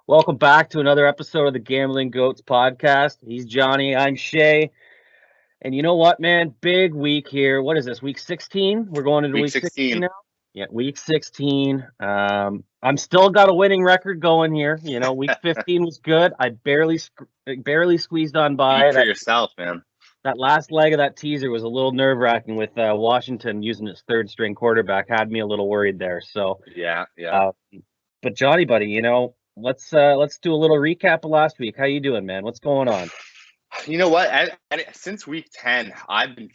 Welcome back to another episode of the Gambling Goatz podcast. He's Johnny, I'm Shea. And you know what, man? Big week here. What is this, week 16? We're going into week 16 now? Yeah, week 16. I'm still got a winning record going here. You know, week 15 was good. I barely squeezed on by. For yourself, man. That last leg of that teaser was a little nerve-wracking with Washington using his third-string quarterback. Had me a little worried there. So yeah. But Johnny, buddy, you know, let's do a little recap of last week. How you doing, man? What's going on? You know what? Since week 10, I've been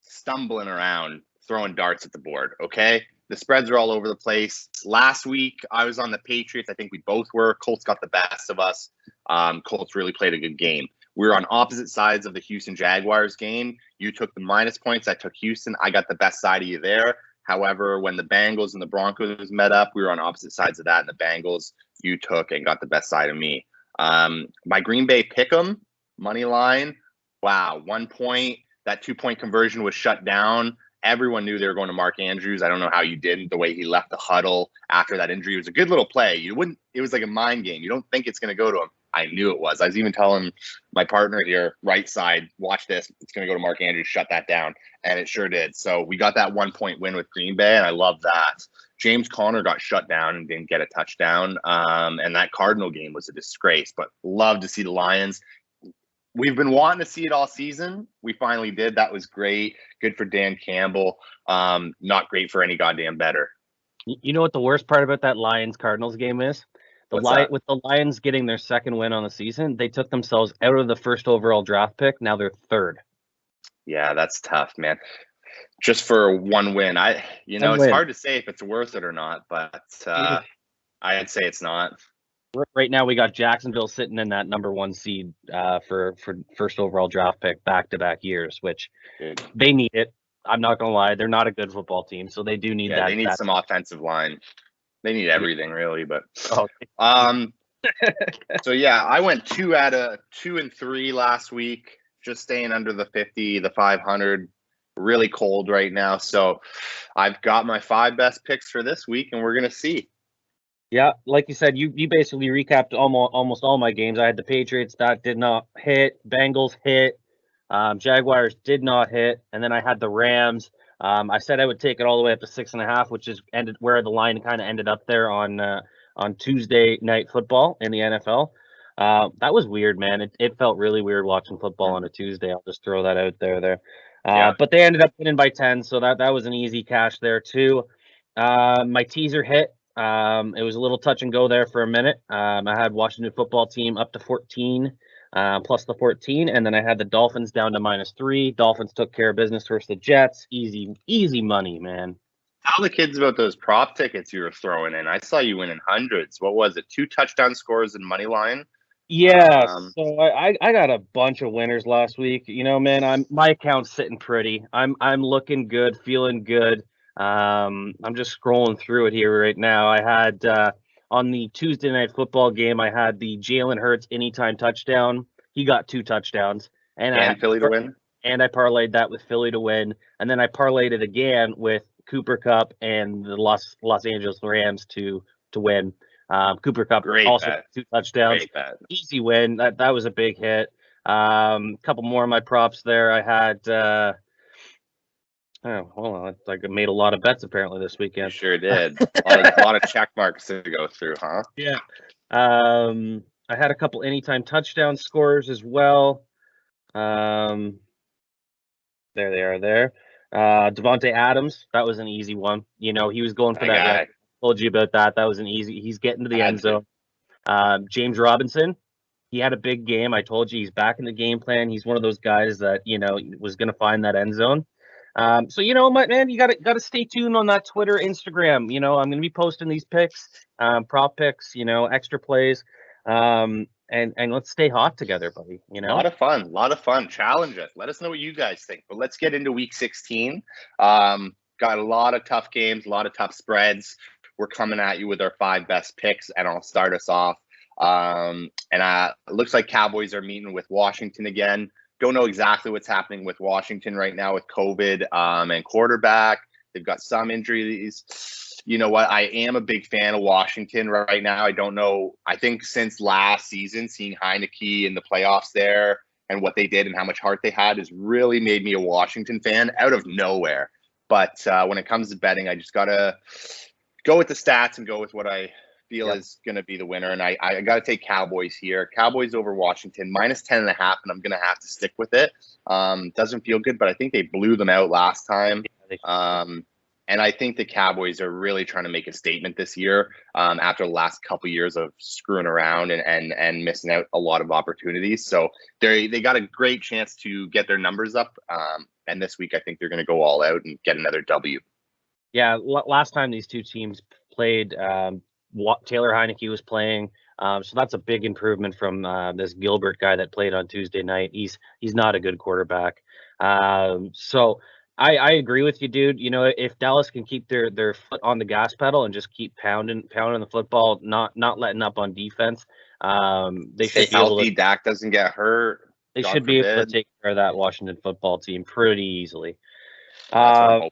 stumbling around, throwing darts at the board, okay? The spreads are all over the place. Last week, I was on the Patriots. I think we both were. Colts got the best of us. Colts really played a good game. We were on opposite sides of the Houston Jaguars game. You took the minus points. I took Houston. I got the best side of you there. However, when the Bengals and the Broncos met up, we were on opposite sides of that. And the Bengals, you took and got the best side of me. My Green Bay pick'em, money line, wow, 1 point. That 2-point conversion was shut down. Everyone knew they were going to Mark Andrews. I don't know how you didn't. The way he left the huddle after that injury, it was a good little play. It was like a mind game. You don't think it's going to go to him. I knew it was. I was even telling my partner here, right side, watch this. It's going to go to Mark Andrews. Shut that down. And it sure did. So we got that 1-point win with Green Bay, and I love that. James Conner got shut down and didn't get a touchdown. And that Cardinal game was a disgrace. But love to see the Lions. We've been wanting to see it all season. We finally did. That was great. Good for Dan Campbell. Not great for any goddamn better. You know what the worst part about that Lions-Cardinals game is? With the Lions getting their second win on the season, they took themselves out of the first overall draft pick. Now they're third. Yeah, that's tough, man. Just for one win. It's hard to say if it's worth it or not, but I'd say it's not. Right now, we got Jacksonville sitting in that number one seed for first overall draft pick back-to-back years, which they need it. I'm not going to lie. They're not a good football team, so they do need that. They need some offensive line. They need everything, really. But so yeah, I went 2 out of 2 and 3 last week, just staying under the 50, the 500. Really cold right now. So I've got my 5 best picks for this week, and we're going to see. Yeah, like you said, you basically recapped almost all my games. I had the Patriots that did not hit, Bengals hit, Jaguars did not hit, and then I had the Rams. I said I would take it all the way up to 6.5, which is ended where the line kind of ended up there on Tuesday Night Football in the NFL. That was weird, man. It felt really weird watching football on a Tuesday. I'll just throw that out there. But they ended up winning by 10, so that was an easy cash there too. My teaser hit. It was a little touch and go there for a minute. I had Washington football team up to 14, plus the 14, and then I had the Dolphins down to -3. Dolphins took care of business versus the Jets. Easy money, man. Tell the kids about those prop tickets you were throwing in. I saw you winning hundreds. What was it? 2 touchdown scores in money line? Yeah, so I got a bunch of winners last week. You know, man, my account's sitting pretty. I'm looking good, feeling good. I'm just scrolling through it here right now. I had on the Tuesday Night Football game, I had the Jalen Hurts anytime touchdown. He got 2 touchdowns, and Philly to win. And I parlayed that with Philly to win, and then I parlayed it again with Cooper Kupp and the Los Angeles Rams to win. Cooper Kupp also 2 touchdowns. Easy win. That was a big hit. A couple more of my props there. I had. I made a lot of bets apparently this weekend. You sure did. A lot of check marks to go through, huh? Yeah. I had a couple anytime touchdown scores as well. There they are there. Devontae Adams, that was an easy one. You know, he was going for that. I told you about that. That was an easy. He's getting to the end zone. James Robinson, he had a big game. I told you he's back in the game plan. He's one of those guys that, you know, was going to find that end zone. So, you know, man, you got to stay tuned on that Twitter, Instagram. You know, I'm going to be posting these picks, prop picks, you know, extra plays, and let's stay hot together, buddy. You know, a lot of fun. Challenge us. Let us know what you guys think. But let's get into week 16. Got a lot of tough games, a lot of tough spreads. We're coming at you with our 5 best picks, and I'll start us off. It looks like Cowboys are meeting with Washington again. Don't know exactly what's happening with Washington right now with COVID and quarterback. They've got some injuries. you know what? I am a big fan of Washington right now. I don't know. I think since last season, seeing Heineke in the playoffs there and what they did and how much heart they had has really made me a Washington fan out of nowhere. But when it comes to betting, I just got to go with the stats and go with what I feel is going to be the winner. And I got to take Cowboys here. Cowboys over Washington, -10.5, and I'm going to have to stick with it. Doesn't feel good, but I think they blew them out last time. And I think the Cowboys are really trying to make a statement this year after the last couple of years of screwing around and missing out a lot of opportunities. So they got a great chance to get their numbers up. And this week, I think they're going to go all out and get another W. Yeah, last time these two teams played, Taylor Heineke was playing. So that's a big improvement from this Gilbert guy that played on Tuesday night. He's not a good quarterback. So I agree with you, dude. You know, if Dallas can keep their foot on the gas pedal and just keep pounding the football, not letting up on defense, they Stay should be able healthy. to. Dak doesn't get hurt. They God should be able to forbid. take care of that Washington football team pretty easily. That's what I'm hoping.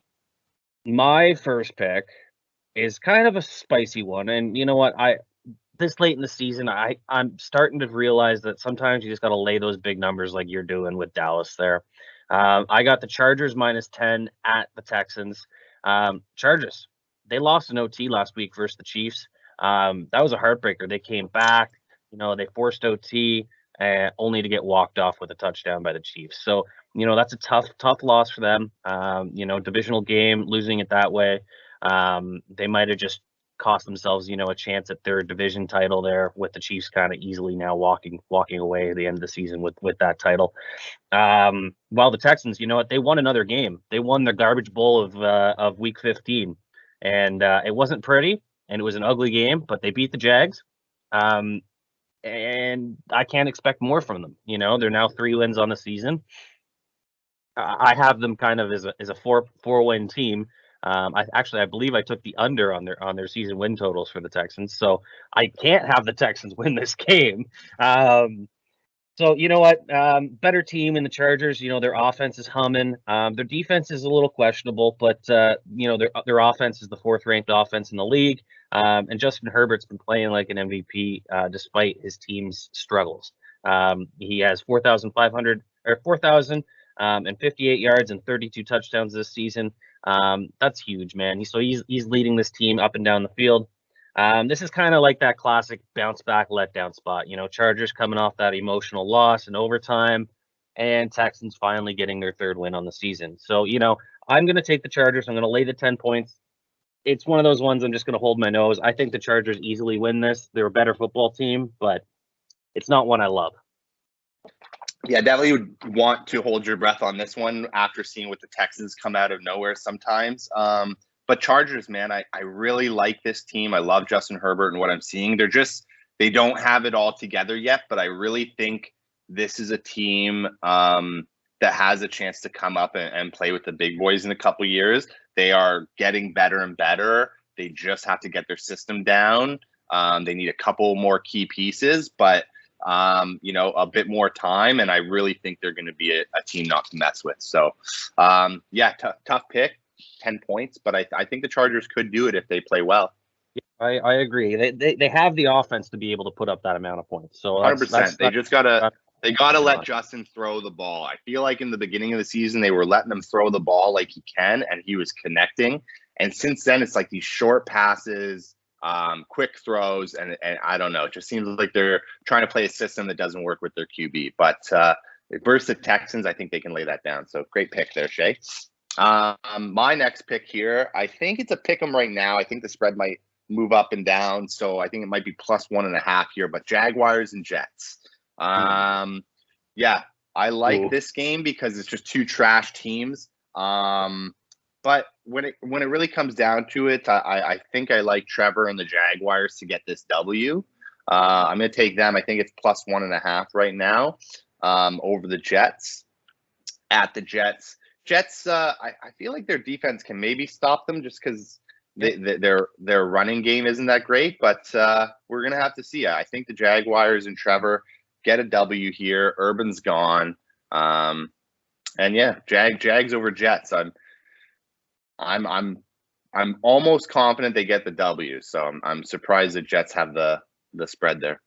My first pick is kind of a spicy one, and you know what? This late in the season, I'm starting to realize that sometimes you just got to lay those big numbers like you're doing with Dallas there. I got the Chargers -10 at the Texans. Chargers, they lost an OT last week versus the Chiefs. That was a heartbreaker. They came back, you know, they forced OT only to get walked off with a touchdown by the Chiefs. So, you know, that's a tough loss for them. You know, divisional game, losing it that way. They might have just cost themselves, you know, a chance at their division title there, with the Chiefs kind of easily now walking away at the end of the season with that title. While the Texans, you know what, they won another game. They won the garbage bowl of week 15, and it wasn't pretty, and it was an ugly game, but they beat the Jags. And I can't expect more from them. You know, they're now 3 wins on the season. I have them kind of as a four-win team. I believe I took the under on their season win totals for the Texans, so I can't have the Texans win this game. So you know what? Better team in the Chargers. You know, their offense is humming. Their defense is a little questionable, but you know, their offense is the 4th ranked offense in the league. And Justin Herbert's been playing like an MVP despite his team's struggles. He has 4,058 yards and 32 touchdowns this season. That's huge, man. So he's leading this team up and down the field. This is kind of like that classic bounce back letdown spot. You know, Chargers coming off that emotional loss in overtime, and Texans finally getting their 3rd win on the season. So, you know, I'm going to take the Chargers. I'm going to lay the 10 points. It's one of those ones I'm just going to hold my nose. I think the Chargers easily win this. They're a better football team, but it's not one I love. Yeah, definitely would want to hold your breath on this one after seeing what the Texans come out of nowhere sometimes. But Chargers, man, I really like this team. I love Justin Herbert and what I'm seeing. They don't have it all together yet, but I really think this is a team that has a chance to come up and play with the big boys in a couple years. They are getting better and better. They just have to get their system down. They need a couple more key pieces, but you know, a bit more time, and I really think they're going to be a team not to mess with. So, yeah, tough pick, 10 points, but I think the Chargers could do it if they play well. Yeah, I agree. They have the offense to be able to put up that amount of points. So 100%. They just gotta let Justin throw the ball. I feel like in the beginning of the season they were letting him throw the ball like he can, and he was connecting. And since then, it's like these short passes, quick throws, and I don't know. It just seems like they're trying to play a system that doesn't work with their QB. But versus the Texans, I think they can lay that down. So great pick there, Shea. My next pick here, I think it's a pick 'em right now. I think the spread might move up and down, so I think it might be +1.5 here. But Jaguars and Jets. Yeah, I like this game because it's just 2 trash teams. But when it really comes down to it, I think I like Trevor and the Jaguars to get this W. I'm going to take them. I think it's +1.5 right now over the Jets. At the Jets. Jets, I feel like their defense can maybe stop them just because their running game isn't that great. But we're going to have to see. I think the Jaguars and Trevor get a W here. Urban's gone. And yeah, Jags over Jets. I'm I'm almost confident they get the W. So I'm surprised the Jets have the spread there.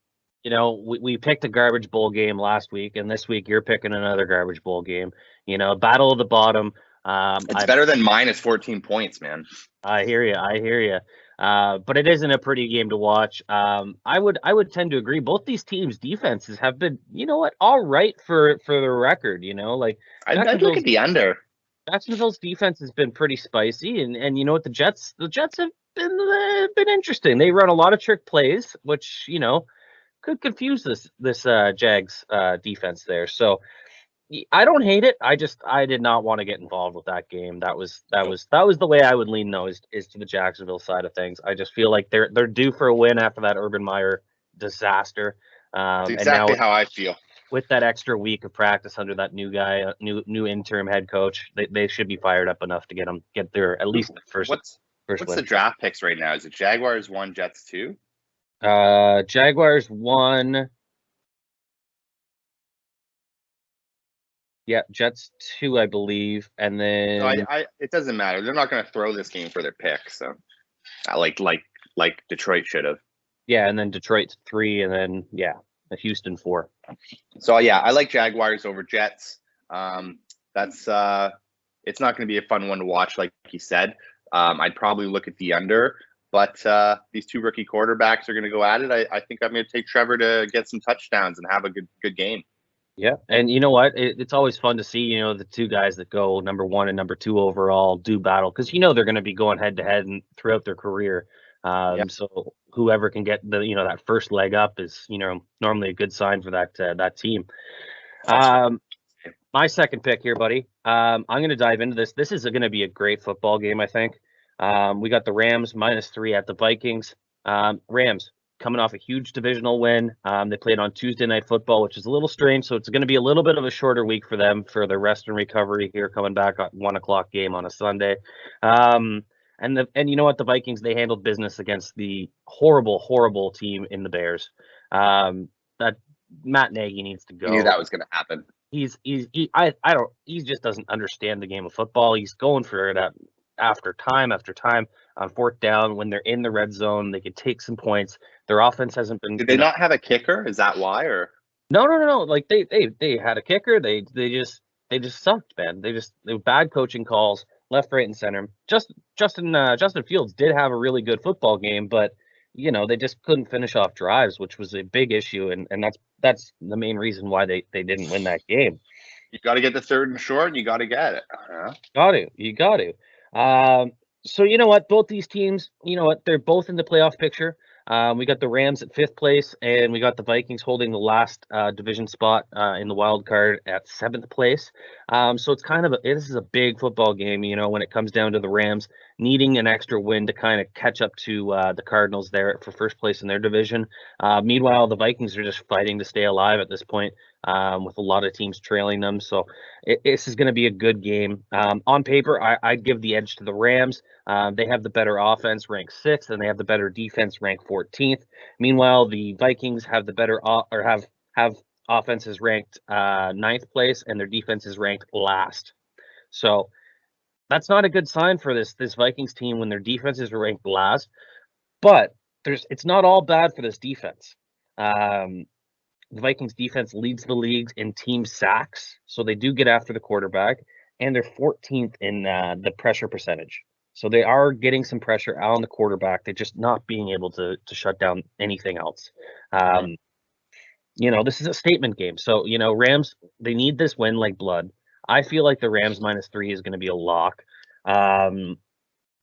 We picked a garbage bowl game last week, and this week you're picking another garbage bowl game. Battle of the bottom. It's better than minus 14 points, man. I hear you. I hear you. But it isn't a pretty game to watch. I would tend to agree. Both these teams' defenses have been, all right for the record. I'd look at the under. Jacksonville's defense has been pretty spicy, and you know what, the Jets have been interesting. They run a lot of trick plays, which could confuse this Jags defense there. So I don't hate it. I did not want to get involved with that game. That was the way I would lean though, is to the Jacksonville side of things. I just feel like they're due for a win after that Urban Meyer disaster. That's exactly how I feel. With that extra week of practice under that new guy, new interim head coach, they should be fired up enough to get their at least first. What's win. The draft picks right now? Is it Jaguars 1, Jets 2? Jaguars 1. Yeah, Jets 2, I believe, and then no, it doesn't matter. They're not going to throw this game for their pick, so like Detroit should have. Yeah, and then Detroit's 3, and then Houston 4. So I like Jaguars over Jets. That's it's not going to be a fun one to watch, like you said. I'd probably look at the under, but these two rookie quarterbacks are going to go at it. I think I'm going to take Trevor to get some touchdowns and have a good game. Yeah, and you know what? It's always fun to see, the two guys that go number 1 and number 2 overall do battle, because they're going to be going head to head and throughout their career. So whoever can get the that first leg up is normally a good sign for that team. My second pick here, buddy. I'm going to dive into this. This is going to be a great football game, I think. We got the Rams -3 at the Vikings. Rams coming off a huge divisional win. They played on Tuesday Night Football, which is a little strange. So it's going to be a little bit of a shorter week for them for their rest and recovery here, coming back at 1:00 game on a Sunday. And you know what? The Vikings, they handled business against the horrible team in the Bears. That Matt Nagy needs to go. You knew that was going to happen. He just doesn't understand the game of football. He's going for that after time on fourth down when they're in the red zone. They could take some points. Their offense hasn't been. Did they not have a kicker? Is that why? Or no. Like they had a kicker. They just sucked, man. They were bad coaching calls, left, right, and center. Justin Fields did have a really good football game, but they just couldn't finish off drives, which was a big issue, and that's the main reason why they didn't win that game. You got to get the third and short, and you got to get it. You got to. So you know what? Both these teams, they're both in the playoff picture. We got the Rams at 5th place, and we got the Vikings holding the last division spot in the wild card at 7th place. So it's this is a big football game, when it comes down to the Rams needing an extra win to kind of catch up to the Cardinals there for first place in their division. Meanwhile, the Vikings are just fighting to stay alive at this point, with a lot of teams trailing them. So this is going to be a good game. On paper, I'd give the edge to the Rams. They have the better offense, ranked 6th, and they have the better defense, ranked 14th. Meanwhile, the Vikings have the better have offenses ranked 9th place, and their defense is ranked last. So that's not a good sign for this Vikings team when their defense is ranked last. But it's not all bad for this defense. The Vikings defense leads the leagues in team sacks, so they do get after the quarterback, and they're 14th in the pressure percentage. So they are getting some pressure out on the quarterback. They're just not being able to shut down anything else. This is a statement game. So, Rams, they need this win like blood. I feel like the Rams -3 is going to be a lock. A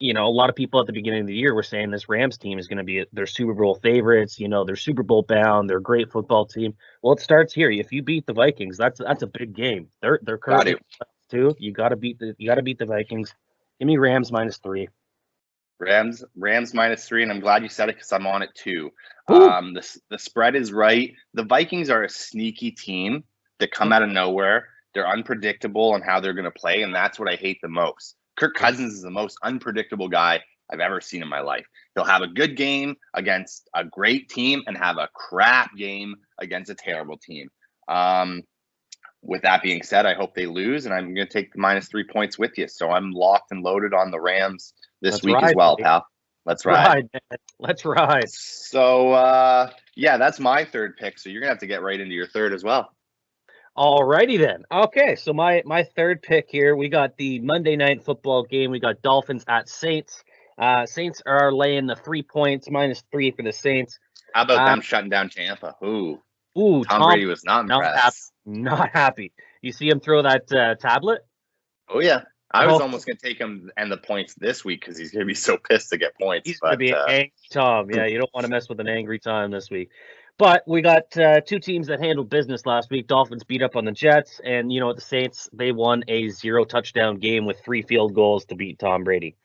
lot of people at the beginning of the year were saying this Rams team is going to be their Super Bowl favorites. They're Super Bowl bound. They're a great football team. Well, it starts here. If you beat the Vikings, that's a big game. They're currently too. You got to beat the Vikings. Give me Rams -3. Rams -3, and I'm glad you said it because I'm on it too. The spread is right. The Vikings are a sneaky team that come out of nowhere. They're unpredictable on how they're going to play, and that's what I hate the most. Kirk Cousins is the most unpredictable guy I've ever seen in my life. He'll have a good game against a great team and have a crap game against a terrible team. With that being said, I hope they lose, and I'm going to take the -3 points with you. So I'm locked and loaded on the Rams this Let's week as ride, well, baby. pal. Let's ride. Man. Let's ride. So, yeah, that's my third pick. So you're going to have to get right into your third as well. Alrighty then. Okay, so my third pick here, we got the Monday Night Football game. We got Dolphins at Saints. Saints are laying the 3 points, -3 for the Saints. How about them shutting down Tampa? Ooh, Tom Brady was not impressed. Not happy. You see him throw that tablet? Oh, yeah. I was almost going to take him and the points this week because he's going to be so pissed to get points. He's going to be an angry Tom. Yeah, you don't want to mess with an angry Tom this week. But we got two teams that handled business last week. Dolphins beat up on the Jets, and you know what? The Saints, they won a 0-touchdown game with 3 field goals to beat Tom Brady.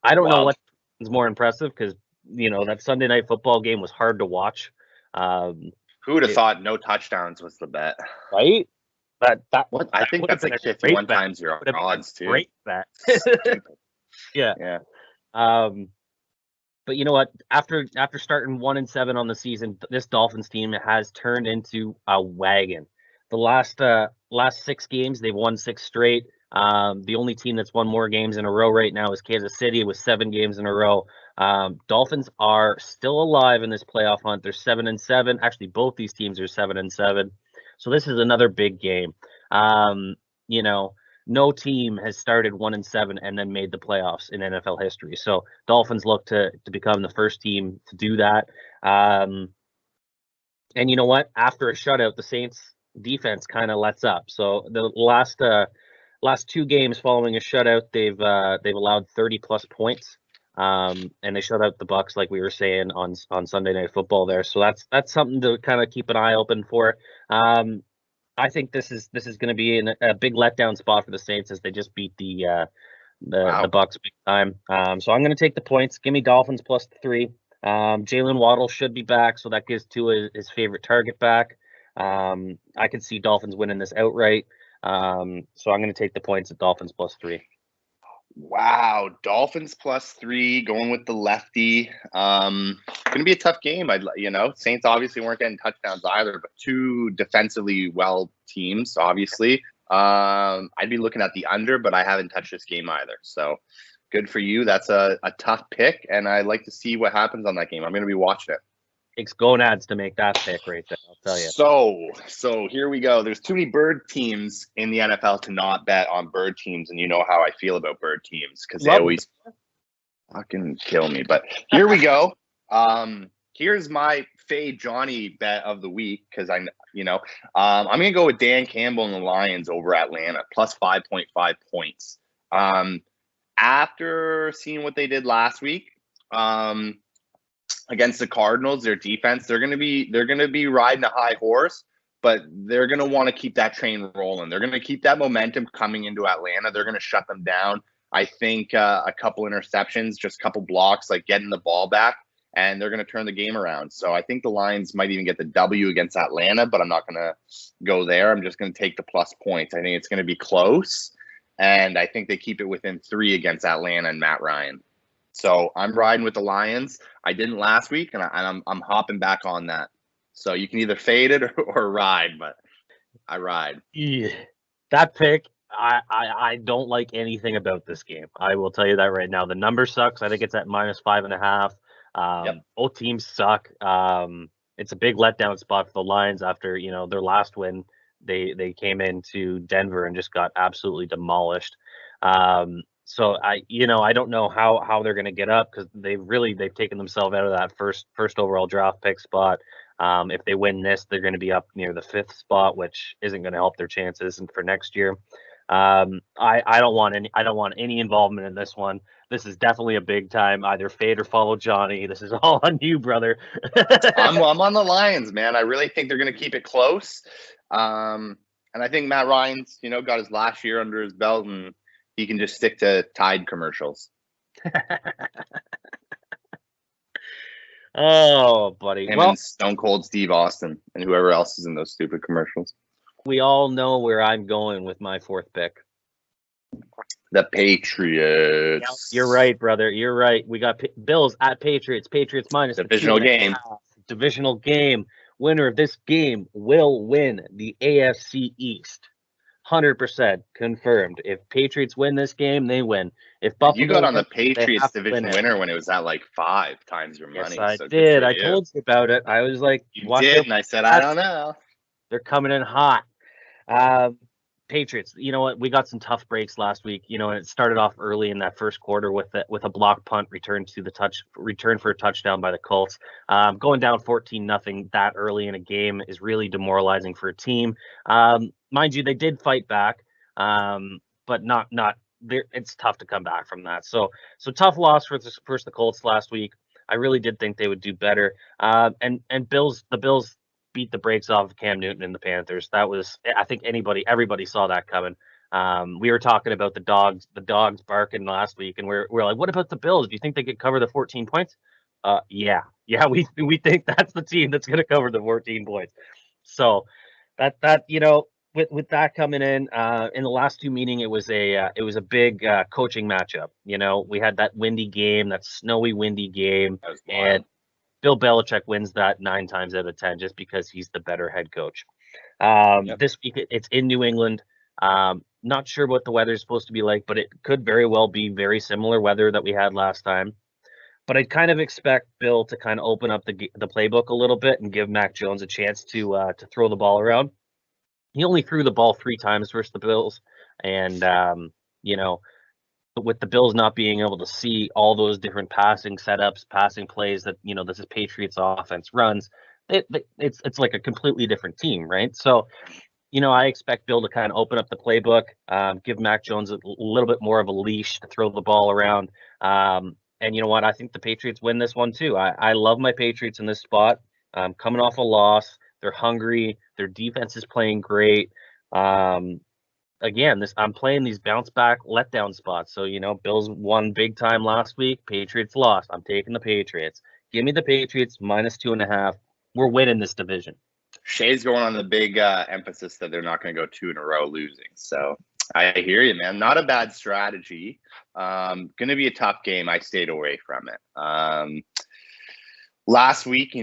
I don't know what's more impressive because, you know, that Sunday Night Football game was hard to watch. Who would have thought no touchdowns was the bet? Right? I think that's like 51 times your odds too. Great bet. Yeah. Yeah. But you know what? After starting 1-7 on the season, this Dolphins team has turned into a wagon. The last 6 games, they've won 6 straight. The only team that's won more games in a row right now is Kansas City with 7 games in a row. Dolphins are still alive in this playoff hunt. They're 7-7. Actually, both these teams are 7-7. So this is another big game. You know, no team has started 1-7 and then made the playoffs in NFL history. So Dolphins look to become the first team to do that. And you know what? After a shutout, the Saints defense kind of lets up. So the last 2 games following a shutout, they've allowed 30+ points. And they shut out the Bucs, like we were saying on Sunday Night Football there. So that's something to kind of keep an eye open for. I think this is going to be a big letdown spot for the Saints as they just beat the Bucs big time. So I'm going to take the points. Give me Dolphins +3. Jalen Waddle should be back, so that gives Tua his favorite target back. I could see Dolphins winning this outright. So I'm going to take the points at Dolphins +3. Wow, Dolphins +3 going with the lefty. Going to be a tough game. Saints obviously weren't getting touchdowns either, but 2 defensively well teams, obviously. I'd be looking at the under, but I haven't touched this game either. So good for you. That's a tough pick, and I'd like to see what happens on that game. I'm going to be watching it. Takes gonads to make that pick right there, I'll tell you. So here we go. There's too many bird teams in the NFL to not bet on bird teams, and you know how I feel about bird teams because they always fucking kill me. But here we go. Here's my fade Johnny bet of the week because I'm gonna go with Dan Campbell and the Lions over Atlanta +5.5 points. After seeing what they did last week, against the Cardinals, their defense, they're gonna be riding a high horse, but they're gonna want to keep that train rolling. They're gonna keep that momentum coming into Atlanta. They're gonna shut them down. I think a couple interceptions, just a couple blocks, like getting the ball back, and they're gonna turn the game around. So I think the Lions might even get the W against Atlanta, but I'm not gonna go there. I'm just gonna take the plus points. I think it's gonna be close, and I think they keep it within 3 against Atlanta and Matt Ryan. So I'm riding with the Lions. I didn't last week, and I'm hopping back on that. So you can either fade it or ride, but I ride. Yeah, that pick, I don't like anything about this game. I will tell you that right now. The number sucks. I think it's at -5.5. Both teams suck. It's a big letdown spot for the Lions after their last win. They came into Denver and just got absolutely demolished. So I don't know how they're going to get up because they've taken themselves out of that first overall draft pick spot. If they win this, they're going to be up near the 5th spot, which isn't going to help their chances for next year. I don't want any involvement in this one. This is definitely a big time. Either fade or follow Johnny. This is all on you, brother. I'm on the Lions, man. I really think they're going to keep it close. And I think Matt Ryan's got his last year under his belt and he can just stick to Tide commercials. Oh, buddy. And Stone Cold Steve Austin and whoever else is in those stupid commercials. We all know where I'm going with my 4th pick. The Patriots. Yeah, you're right, brother. You're right. We got Bills at Patriots. Patriots minus divisional game. Divisional game. Winner of this game will win the AFC East. 100% confirmed. If Patriots win this game, they win. If You Buffalo got on the wins, they Patriots have to win division it. winner when it was at like 5 times your Yes, money. I So good did. for I you. told you about it. I was like, You watch did, out. and I said, I don't know. They're coming in hot. Um, Patriots, you know what? We got some tough breaks last week, and it started off early in that first quarter with a block punt return for a touchdown by the Colts. Going down 14-0 that early in a game is really demoralizing for a team. Mind you, they did fight back, but not it's tough to come back from that. So tough loss for the Colts last week. I really did think they would do better. And the Bills beat the brakes off of Cam Newton and the Panthers. That was, I think everybody saw that coming. We were talking about the dogs barking last week, and we're like, what about the Bills? Do you think they could cover the 14 points? Yeah, we think that's the team that's going to cover the 14 points. So that with that coming in the last two meetings, it was a big coaching matchup. We had that windy game, that snowy windy game, and Bill Belichick wins that 9 times out of 10 just because he's the better head coach. This week it's in New England. Not sure what the weather is supposed to be like, but it could very well be very similar weather that we had last time. But I'd kind of expect Bill to kind of open up the playbook a little bit and give Mac Jones a chance to throw the ball around. He only threw the ball 3 times versus the Bills, and with the Bills not being able to see all those different passing setups, passing plays that this is Patriots offense runs, it's like a completely different team, right? So, I expect Bill to kind of open up the playbook, give Mac Jones a little bit more of a leash to throw the ball around. And you know what? I think the Patriots win this one too. I love my Patriots in this spot. Coming off a loss, they're hungry. Their defense is playing great. Again, I'm playing these bounce back letdown spots. So, Bills won big time last week. Patriots lost. I'm taking the Patriots. Give me the Patriots -2.5. We're winning this division. Shea's going on the big emphasis that they're not going to go 2 in a row losing. So I hear you, man. Not a bad strategy. Going to be a tough game. I stayed away from it. Last week,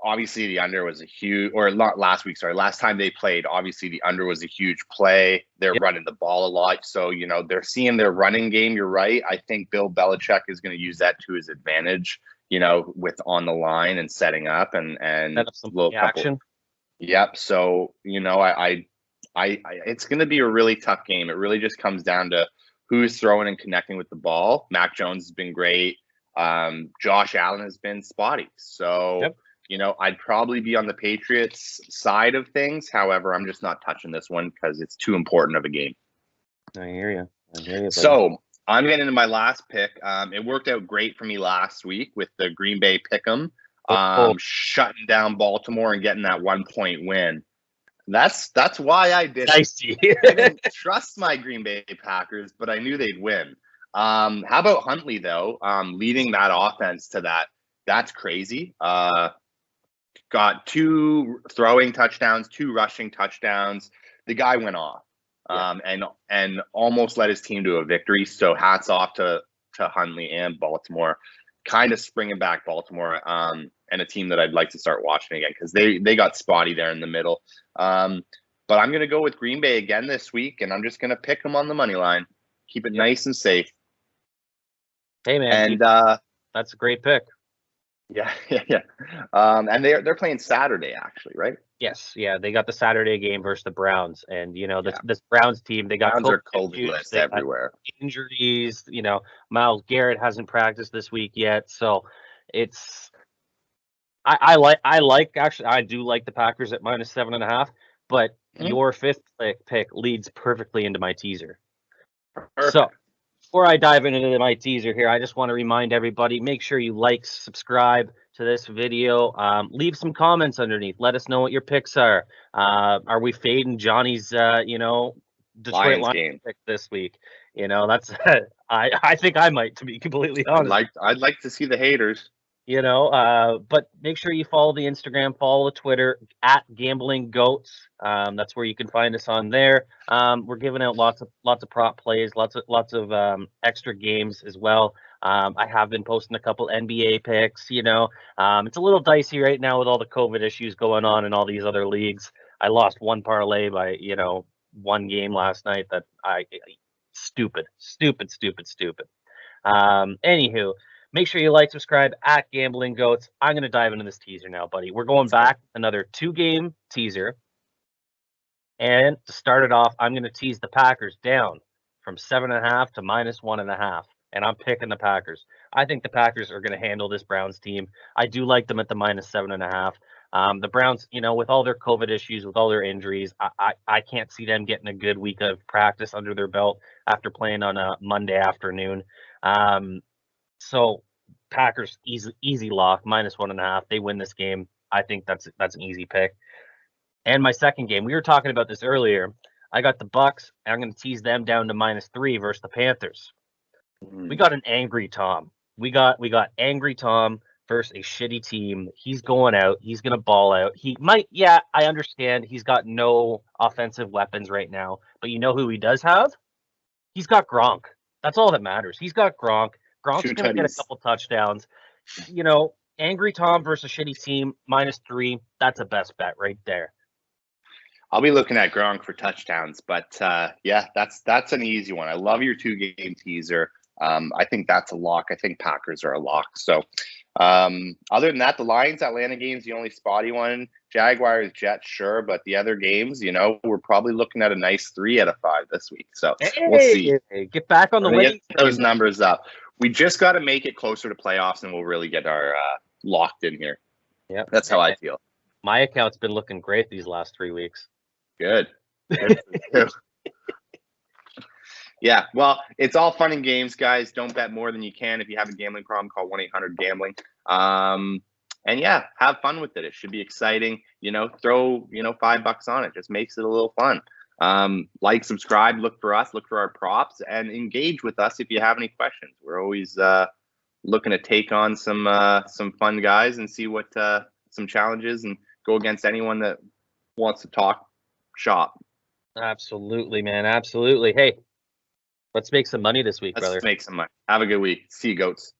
obviously the under was a huge, or not last week, sorry, last time they played, obviously the under was a huge play. They're running the ball a lot. So, they're seeing their running game. You're right. I think Bill Belichick is going to use that to his advantage, with on the line and setting up and some little action. Yep. So, I it's going to be a really tough game. It really just comes down to who's throwing and connecting with the ball. Mac Jones has been great. Josh Allen has been spotty. So, I'd probably be on the Patriots side of things. However, I'm just not touching this one because it's too important of a game. I hear you. So I'm getting into my last pick. It worked out great for me last week with the Green Bay pick'em, shutting down Baltimore and getting that 1-point win. That's why I did it. I didn't trust my Green Bay Packers, but I knew they'd win. How about Huntley, though? Leading that offense to that. That's crazy. Got 2 throwing touchdowns, 2 rushing touchdowns. The guy went off and almost led his team to a victory. So hats off to Huntley and Baltimore. Kind of springing back Baltimore and a team that I'd like to start watching again because they got spotty there in the middle. But I'm going to go with Green Bay again this week, and I'm just going to pick them on the money line. Keep it nice and safe. Hey, man. And that's a great pick. Yeah. And they're playing Saturday, actually, right? Yes. Yeah. They got the Saturday game versus the Browns. And, this Browns team, they got Browns are COVID list everywhere. Injuries. Myles Garrett hasn't practiced this week yet. So it's I do like the Packers at -7.5, but your 5th pick leads perfectly into my teaser. Perfect. So before I dive into my teaser here, I just want to remind everybody, make sure you subscribe to this video. Leave some comments underneath. Let us know what your picks are. Are we fading Johnny's, Detroit Lions game pick this week? That's I think I might, to be completely honest. I'd like to see the haters. But make sure you follow the Instagram, follow the Twitter at Gambling Goatz. That's where you can find us on there. We're giving out lots of prop plays, lots of extra games as well. I have been posting a couple NBA picks. It's a little dicey right now with all the COVID issues going on in all these other leagues. I lost one parlay by one game last night that stupid. Anywho, make sure you like, subscribe at Gambling Goats. I'm going to dive into this teaser now, buddy. We're going back, another 2-game teaser. And to start it off, I'm going to tease the Packers down from 7.5 to -1.5. And I'm picking the Packers. I think the Packers are going to handle this Browns team. I do like them at the -7.5. The Browns, with all their COVID issues, with all their injuries, I can't see them getting a good week of practice under their belt after playing on a Monday afternoon. So Packers easy lock, -1.5. They win this game. I think that's an easy pick. And my second game, we were talking about this earlier. I got the Bucks, and I'm going to tease them down to -3 versus the Panthers. We got an angry Tom. We got angry Tom versus a shitty team. He's going out. He's going to ball out. He might, I understand he's got no offensive weapons right now, but you know who he does have? He's got Gronk. That's all that matters. He's got Gronk. Gronk's going to get a couple touchdowns. Angry Tom versus a shitty team, -3. That's a best bet right there. I'll be looking at Gronk for touchdowns, but that's an easy one. I love your 2-game teaser. I think that's a lock. I think Packers are a lock. So other than that, the Lions Atlanta game's the only spotty one. Jaguars Jets, sure, but the other games, we're probably looking at a nice 3 out of 5 this week. So we'll see. Get back on the way. Get those numbers up. We just got to make it closer to playoffs, and we'll really get our locked in here. Yeah, that's how I feel. My account's been looking great these last 3 weeks. Good. Yeah, well, it's all fun and games, guys. Don't bet more than you can. If you have a gambling problem, call 1-800-GAMBLING. And yeah, have fun with it. It should be exciting. Throw $5 on it. Just makes it a little fun. Like, subscribe, look for us, look for our props, and engage with us if you have any questions. We're always looking to take on some fun guys and see what some challenges and go against anyone that wants to talk shop. Absolutely, man. Absolutely. Hey, let's make some money this week, brother. Let's make some money. Have a good week. See you, Goats.